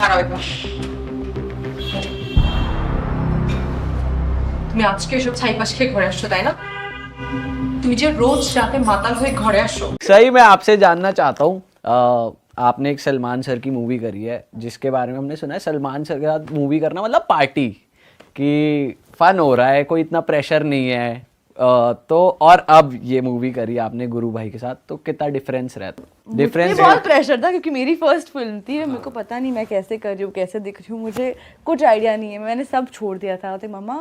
দাঁড়াও একবার। তুমি আজকে এসব ছাইপাশ খেয়ে ঘরে আসছো তাই না? তুমি যে রোজ রাতে মাতাল হয়ে ঘরে আসো। सही मैं आपसे जानना चाहता हूँ आपने एक सलमान सर की मूवी करी है जिसके बारे में हमने सुना है सलमान सर के साथ मूवी करना मतलब पार्टी कि फन हो रहा है कोई इतना प्रेशर नहीं है तो और अब ये मूवी करी आपने गुरु भाई के साथ तो कितना डिफरेंस रहता मुझे बहुत प्रेशर था क्योंकि मेरी फर्स्ट फिल्म थी। मेरे को पता नहीं मैं कैसे कर रही हूँ, कैसे दिख रही हूँ, मुझे कुछ आइडिया नहीं है। मैंने सब छोड़ दिया था। तो मम्मा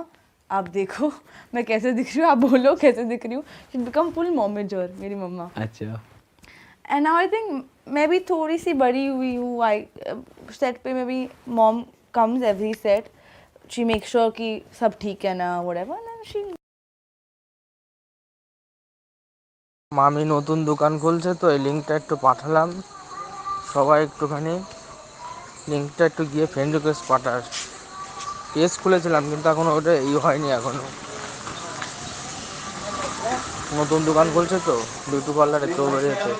आप देखो मैं कैसे दिख रही हूँ, आप बोलो कैसे दिख रही हूँ। शी बिकम फुल मोमेजर मेरी मम्मा। अच्छा एंड नाउ आई थिंक मैं भी थोड़ी सी बड़ी हुई हूँ। आई सेट पे मैं भी mom comes every set, she make sure कि सब ठीक है ना व्हाटएवर एंड शी। মামি নতুন দোকান খুলছে তো এই লিঙ্কটা একটু পাঠালাম, সবাই একটুখানি লিঙ্কটা একটু গিয়ে ফ্রেন্ড রিকোয়েস্ট পাঠাস। পেজ খুলেছিলাম কিন্তু এখনও ওটা হয়নি এখনও। নতুন দোকান খুলছে তো বিউটি পার্লারে তো বেরিয়েছে।